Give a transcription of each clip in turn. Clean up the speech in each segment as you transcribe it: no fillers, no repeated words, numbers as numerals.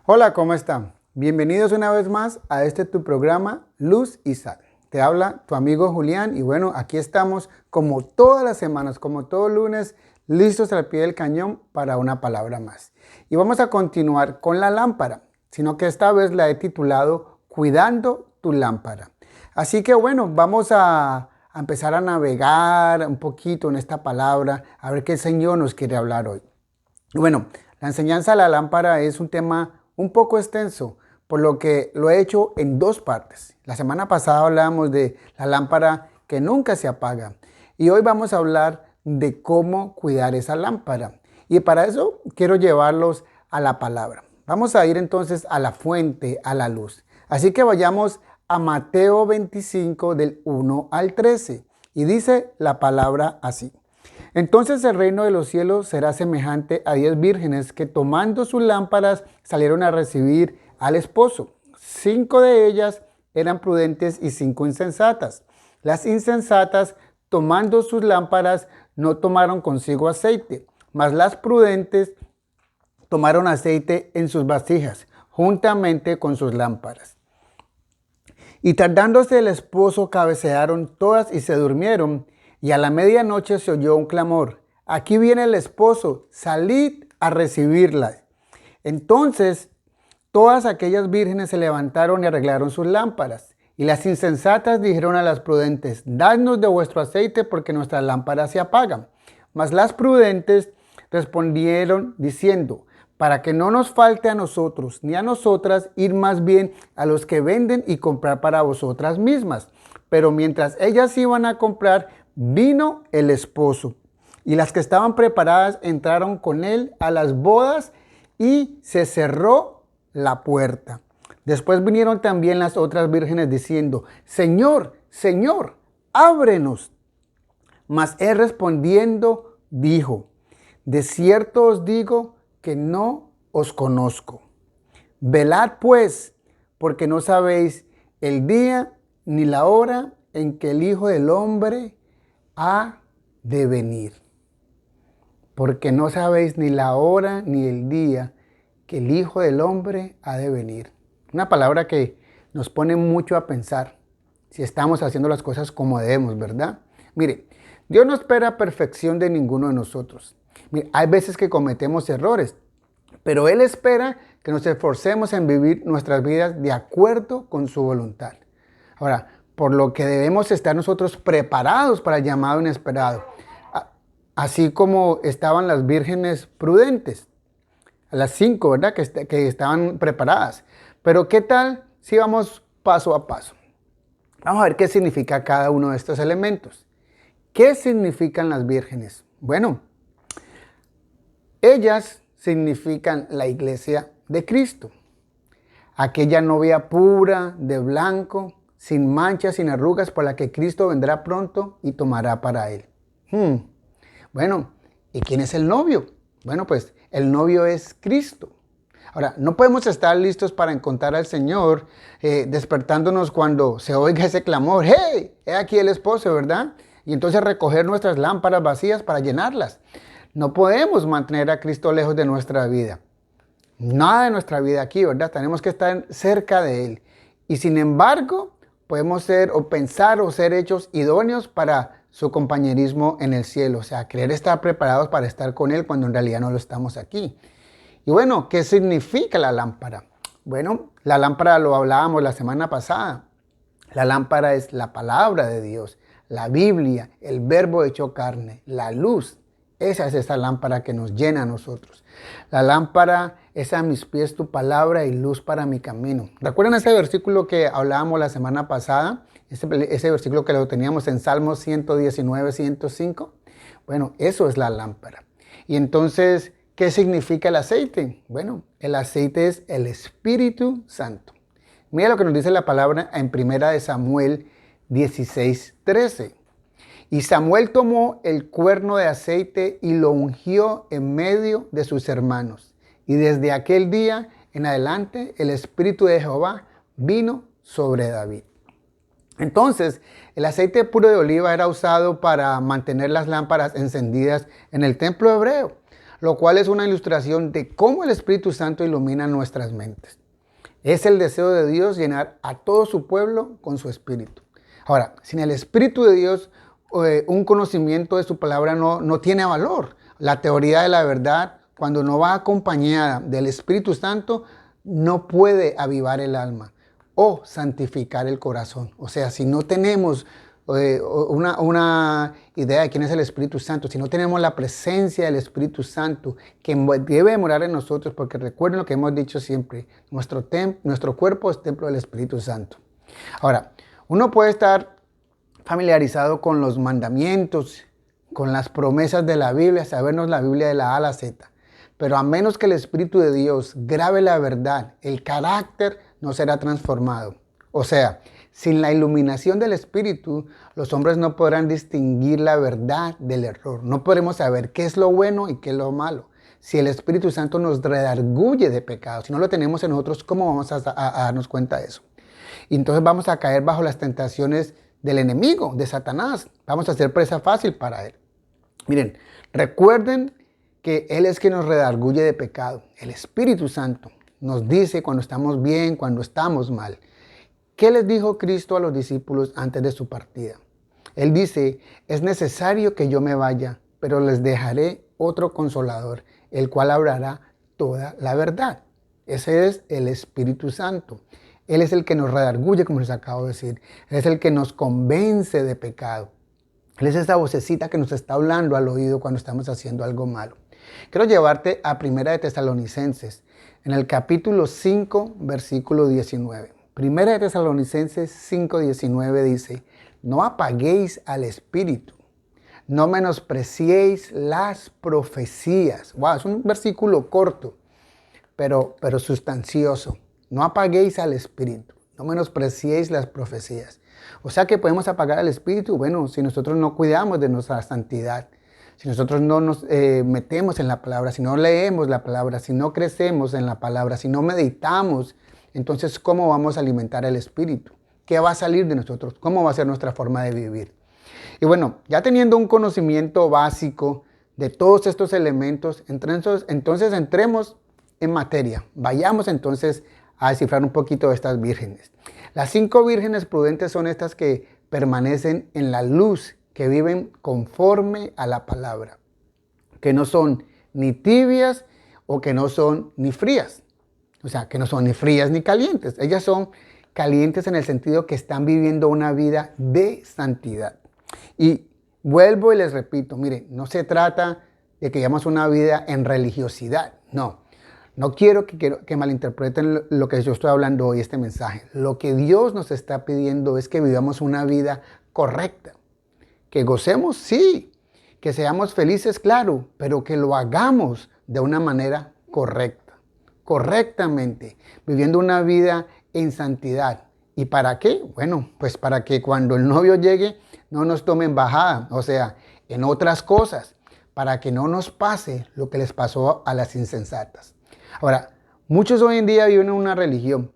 Hola, ¿cómo están? Bienvenidos una vez más a este tu programa Luz y Sal. Te habla tu amigo Julián y bueno, aquí estamos como todas las semanas, como todo lunes, listos al pie del cañón para una palabra más. Y vamos a continuar con la lámpara, sino que esta vez la he titulado Cuidando tu lámpara. Así que bueno, vamos a empezar a navegar un poquito en esta palabra, a ver qué el Señor nos quiere hablar hoy. Bueno, la enseñanza de la lámpara es un tema un poco extenso, por lo que lo he hecho en dos partes. La semana pasada hablábamos de la lámpara que nunca se apaga y hoy vamos a hablar de cómo cuidar esa lámpara. Y para eso quiero llevarlos a la palabra. Vamos a ir entonces a la fuente, a la luz. Así que vayamos a Mateo 25 del 1 al 13 y dice la palabra así. Entonces el reino de los cielos será semejante a 10 vírgenes que tomando sus lámparas salieron a recibir al esposo. 5 de ellas eran prudentes y 5 insensatas. Las insensatas, tomando sus lámparas, no tomaron consigo aceite, mas las prudentes tomaron aceite en sus vasijas, juntamente con sus lámparas. Y tardándose el esposo, cabecearon todas y se durmieron. Y a la medianoche se oyó un clamor: aquí viene el esposo, salid a recibirla. Entonces todas aquellas vírgenes se levantaron y arreglaron sus lámparas. Y las insensatas dijeron a las prudentes: dadnos de vuestro aceite, porque nuestras lámparas se apagan. Mas las prudentes respondieron diciendo: para que no nos falte a nosotros ni a nosotras, ir más bien a los que venden y comprar para vosotras mismas. Pero mientras ellas iban a comprar, vino el esposo, y las que estaban preparadas entraron con él a las bodas y se cerró la puerta. Después vinieron también las otras vírgenes diciendo: Señor, Señor, ábrenos. Mas él respondiendo dijo: de cierto os digo que no os conozco. Velad pues, porque no sabéis el día ni la hora en que el Hijo del Hombre ha de venir. Porque no sabéis ni la hora ni el día que el Hijo del Hombre ha de venir. Una palabra que nos pone mucho a pensar si estamos haciendo las cosas como debemos, ¿verdad? Mire, Dios no espera perfección de ninguno de nosotros. Mire, hay veces que cometemos errores, pero Él espera que nos esforcemos en vivir nuestras vidas de acuerdo con su voluntad. Ahora, por lo que debemos estar nosotros preparados para el llamado inesperado, así como estaban las vírgenes prudentes, las 5, ¿verdad? Que estaban preparadas. Pero ¿qué tal si vamos paso a paso? Vamos a ver qué significa cada uno de estos elementos. ¿Qué significan las vírgenes? Bueno, ellas significan la iglesia de Cristo. Aquella novia pura, de blanco, sin manchas, sin arrugas, por la que Cristo vendrá pronto y tomará para él. Bueno, ¿y quién es el novio? Bueno, pues el novio es Cristo. Ahora, no podemos estar listos para encontrar al Señor despertándonos cuando se oiga ese clamor: ¡hey! He aquí el esposo, ¿verdad? Y entonces recoger nuestras lámparas vacías para llenarlas. No podemos mantener a Cristo lejos de nuestra vida. Nada de nuestra vida aquí, ¿verdad? Tenemos que estar cerca de Él. Y sin embargo, podemos ser o pensar o ser hechos idóneos para su compañerismo en el cielo. O sea, querer estar preparados para estar con Él cuando en realidad no lo estamos aquí. Y bueno, ¿qué significa la lámpara? Bueno, la lámpara lo hablábamos la semana pasada. La lámpara es la palabra de Dios, la Biblia, el verbo hecho carne, la luz. Esa es esa lámpara que nos llena a nosotros. La lámpara es a mis pies tu palabra y luz para mi camino. ¿Recuerdan ese versículo que hablábamos la semana pasada? Ese versículo que lo teníamos en Salmos 119, 105. Bueno, eso es la lámpara. Y entonces, ¿qué significa el aceite? Bueno, el aceite es el Espíritu Santo. Mira lo que nos dice la palabra en 1 Samuel 16, 13. Y Samuel tomó el cuerno de aceite y lo ungió en medio de sus hermanos. Y desde aquel día en adelante el Espíritu de Jehová vino sobre David. Entonces, el aceite puro de oliva era usado para mantener las lámparas encendidas en el templo hebreo. lo cual es una ilustración de cómo el Espíritu Santo ilumina nuestras mentes. Es el deseo de Dios llenar a todo su pueblo con su Espíritu. Ahora, sin el Espíritu de Dios, un conocimiento de su palabra no tiene valor. La teoría de la verdad, cuando no va acompañada del Espíritu Santo, no puede avivar el alma o santificar el corazón. O sea, si no tenemos una idea de quién es el Espíritu Santo, si no tenemos la presencia del Espíritu Santo que debe morar en nosotros, porque recuerden lo que hemos dicho siempre, nuestro cuerpo es templo del Espíritu Santo. Ahora, uno puede estar familiarizado con los mandamientos, con las promesas de la Biblia, sabernos la Biblia de la A a la Z, pero a menos que el Espíritu de Dios grabe la verdad, el carácter no será transformado. O sea, sin la iluminación del Espíritu, los hombres no podrán distinguir la verdad del error. No podremos saber qué es lo bueno y qué es lo malo. Si el Espíritu Santo nos redarguye de pecado, si no lo tenemos en nosotros, ¿cómo vamos a darnos cuenta de eso? Y entonces vamos a caer bajo las tentaciones del enemigo, de Satanás. Vamos a ser presa fácil para él. Miren, recuerden que Él es quien nos redarguye de pecado. El Espíritu Santo nos dice cuando estamos bien, cuando estamos mal. ¿Qué les dijo Cristo a los discípulos antes de su partida? Él dice, es necesario que yo me vaya, pero les dejaré otro consolador, el cual hablará toda la verdad. Ese es el Espíritu Santo. Él es el que nos redarguye, como les acabo de decir. Él es el que nos convence de pecado. Él es esa vocecita que nos está hablando al oído cuando estamos haciendo algo malo. Quiero llevarte a Primera de Tesalonicenses, en el capítulo 5, versículo 19. Primera de Tesalonicenses 5:19 dice, no apaguéis al Espíritu, no menospreciéis las profecías. Wow, es un versículo corto, pero sustancioso. No apaguéis al Espíritu, no menospreciéis las profecías. O sea que podemos apagar al Espíritu, bueno, si nosotros no cuidamos de nuestra santidad, si nosotros no nos metemos en la palabra, si no leemos la palabra, si no crecemos en la palabra, si no meditamos, entonces ¿cómo vamos a alimentar el Espíritu? ¿Qué va a salir de nosotros? ¿Cómo va a ser nuestra forma de vivir? Y bueno, ya teniendo un conocimiento básico de todos estos elementos, entonces entremos en materia. Vayamos entonces a descifrar un poquito de estas vírgenes. Las 5 vírgenes prudentes son estas que permanecen en la luz, que viven conforme a la palabra, que no son ni tibias o que no son ni frías. O sea, que no son ni frías ni calientes. Ellas son calientes en el sentido que están viviendo una vida de santidad. Y vuelvo y les repito, miren, no se trata de que vivamos una vida en religiosidad, no. No quiero que malinterpreten lo que yo estoy hablando hoy, este mensaje. Lo que Dios nos está pidiendo es que vivamos una vida correcta. Que gocemos, sí. Que seamos felices, claro. Pero que lo hagamos de una manera correcta. Correctamente. Viviendo una vida en santidad. ¿Y para qué? Bueno, pues para que cuando el novio llegue no nos tome en bajada. O sea, en otras cosas. Para que no nos pase lo que les pasó a las insensatas. Ahora, muchos hoy en día viven una religión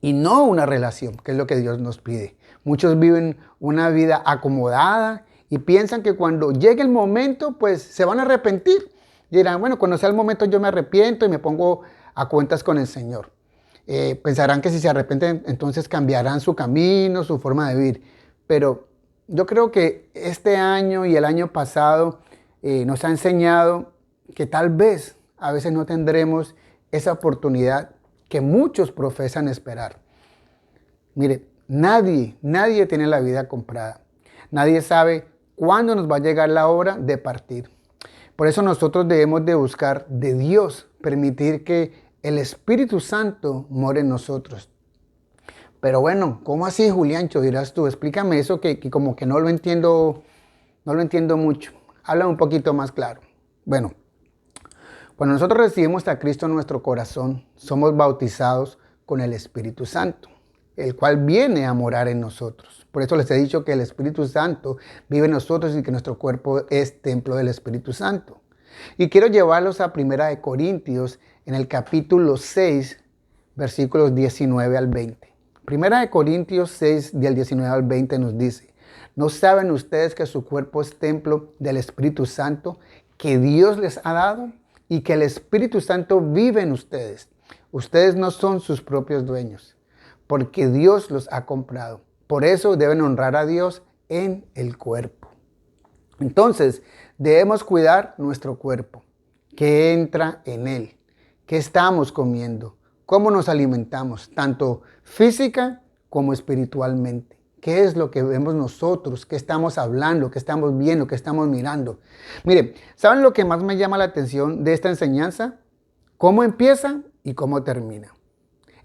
y no una relación, que es lo que Dios nos pide. Muchos viven una vida acomodada y piensan que cuando llegue el momento, pues se van a arrepentir. Y dirán, bueno, cuando sea el momento yo me arrepiento y me pongo a cuentas con el Señor. Pensarán que si se arrepienten, entonces cambiarán su camino, su forma de vivir. Pero yo creo que este año y el año pasado nos ha enseñado que tal vez a veces no tendremos esa oportunidad que muchos profesan esperar. Mire, nadie tiene la vida comprada. Nadie sabe cuándo nos va a llegar la hora de partir. Por eso nosotros debemos de buscar de Dios, permitir que el Espíritu Santo more en nosotros. Pero bueno, ¿cómo así, Juliancho? Dirás tú, explícame eso que como que no lo entiendo mucho. Habla un poquito más claro. Bueno, cuando nosotros recibimos a Cristo en nuestro corazón, somos bautizados con el Espíritu Santo, el cual viene a morar en nosotros. Por eso les he dicho que el Espíritu Santo vive en nosotros y que nuestro cuerpo es templo del Espíritu Santo. Y quiero llevarlos a 1 Corintios en el capítulo 6, versículos 19 al 20. 1 Corintios 6, del 19 al 20 nos dice, ¿no saben ustedes que su cuerpo es templo del Espíritu Santo que Dios les ha dado y que el Espíritu Santo vive en ustedes. Ustedes no son sus propios dueños, porque Dios los ha comprado. Por eso deben honrar a Dios en el cuerpo. Entonces, debemos cuidar nuestro cuerpo, que entra en él, qué estamos comiendo, cómo nos alimentamos, tanto física como espiritualmente. ¿Qué es lo que vemos nosotros? ¿Qué estamos hablando? ¿Qué estamos viendo? ¿Qué estamos mirando? Mire, ¿saben lo que más me llama la atención de esta enseñanza? ¿Cómo empieza y cómo termina?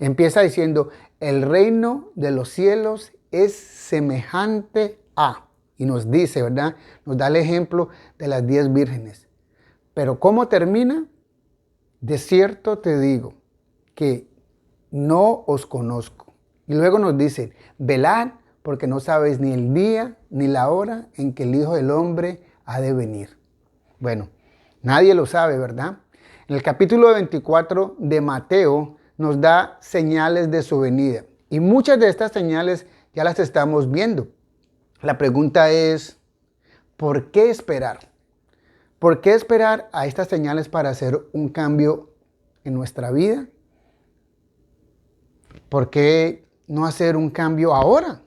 Empieza diciendo, el reino de los cielos es semejante a. Y nos dice, ¿verdad? Nos da el ejemplo de las 10 vírgenes. Pero ¿cómo termina? De cierto te digo que no os conozco. Y luego nos dice, velad porque no sabéis ni el día ni la hora en que el Hijo del Hombre ha de venir. Bueno, nadie lo sabe, ¿verdad? En el capítulo 24 de Mateo nos da señales de su venida. Y muchas de estas señales ya las estamos viendo. La pregunta es, ¿por qué esperar? ¿Por qué esperar a estas señales para hacer un cambio en nuestra vida? ¿Por qué no hacer un cambio ahora?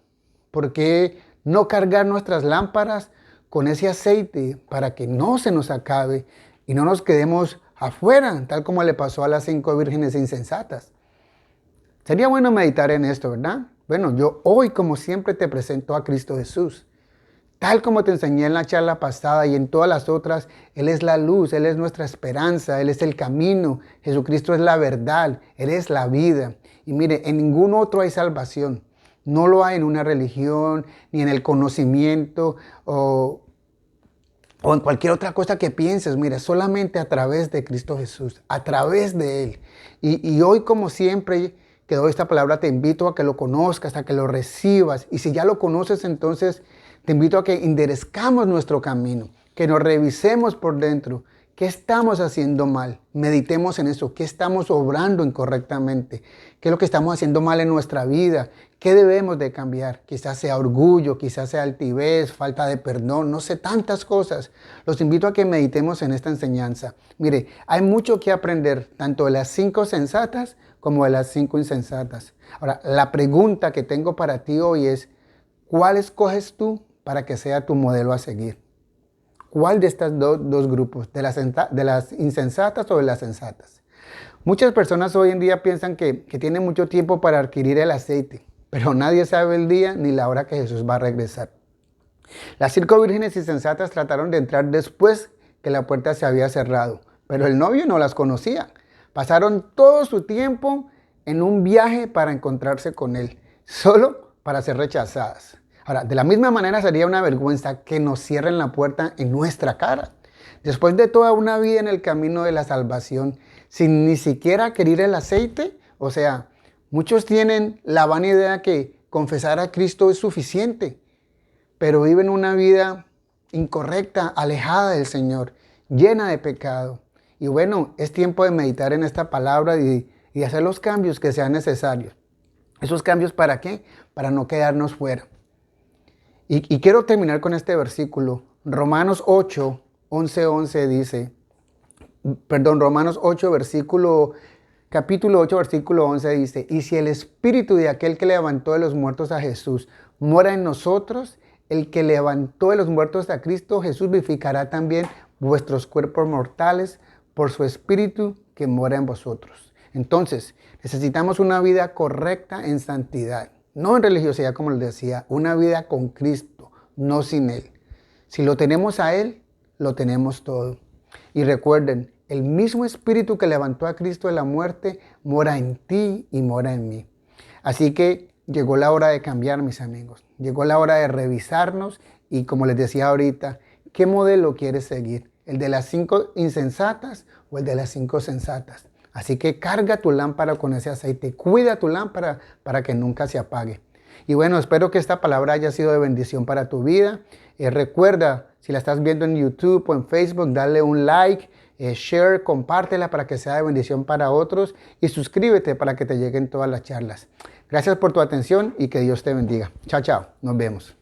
¿Por qué no cargar nuestras lámparas con ese aceite para que no se nos acabe y no nos quedemos afuera, tal como le pasó a las 5 vírgenes insensatas? Sería bueno meditar en esto, ¿verdad? Bueno, yo hoy, como siempre, te presento a Cristo Jesús. Tal como te enseñé en la charla pasada y en todas las otras, Él es la luz, Él es nuestra esperanza, Él es el camino, Jesucristo es la verdad, Él es la vida. Y mire, en ningún otro hay salvación. No lo hay en una religión, ni en el conocimiento o en cualquier otra cosa que pienses. Mira, solamente a través de Cristo Jesús, a través de Él. Y hoy, como siempre, que doy esta palabra, te invito a que lo conozcas, a que lo recibas. Y si ya lo conoces, entonces te invito a que enderezcamos nuestro camino, que nos revisemos por dentro. ¿Qué estamos haciendo mal? Meditemos en eso. ¿Qué estamos obrando incorrectamente? ¿Qué es lo que estamos haciendo mal en nuestra vida? ¿Qué debemos de cambiar? Quizás sea orgullo, quizás sea altivez, falta de perdón, no sé, tantas cosas. Los invito a que meditemos en esta enseñanza. Mire, hay mucho que aprender, tanto de las 5 sensatas como de las 5 insensatas. Ahora, la pregunta que tengo para ti hoy es, ¿cuál escoges tú para que sea tu modelo a seguir? ¿Cuál de estos dos grupos? ¿De las insensatas o de las sensatas? Muchas personas hoy en día piensan que tienen mucho tiempo para adquirir el aceite, pero nadie sabe el día ni la hora que Jesús va a regresar. Las 5 vírgenes insensatas trataron de entrar después que la puerta se había cerrado, pero el novio no las conocía. Pasaron todo su tiempo en un viaje para encontrarse con él, solo para ser rechazadas. Ahora, de la misma manera sería una vergüenza que nos cierren la puerta en nuestra cara. Después de toda una vida en el camino de la salvación, sin ni siquiera querer el aceite, o sea, muchos tienen la vana idea que confesar a Cristo es suficiente, pero viven una vida incorrecta, alejada del Señor, llena de pecado. Y bueno, es tiempo de meditar en esta palabra y hacer los cambios que sean necesarios. ¿Esos cambios para qué? Para no quedarnos fuera. Y quiero terminar con este versículo. Romanos 8, 11 dice, Romanos 8, capítulo 8, versículo 11 dice, y si el espíritu de aquel que levantó de los muertos a Jesús mora en nosotros, el que levantó de los muertos a Cristo Jesús vivificará también vuestros cuerpos mortales por su espíritu que mora en vosotros. Entonces, necesitamos una vida correcta en santidad. No en religiosidad, como les decía, una vida con Cristo, no sin Él. Si lo tenemos a Él, lo tenemos todo. Y recuerden, el mismo Espíritu que levantó a Cristo de la muerte mora en ti y mora en mí. Así que llegó la hora de cambiar, mis amigos. Llegó la hora de revisarnos y, como les decía ahorita, ¿qué modelo quieres seguir? ¿El de las 5 insensatas o el de las 5 sensatas? Así que carga tu lámpara con ese aceite, cuida tu lámpara para que nunca se apague. Y bueno, espero que esta palabra haya sido de bendición para tu vida. Recuerda, si la estás viendo en YouTube o en Facebook, dale un like, share, compártela para que sea de bendición para otros y suscríbete para que te lleguen todas las charlas. Gracias por tu atención y que Dios te bendiga. Chao, chao. Nos vemos.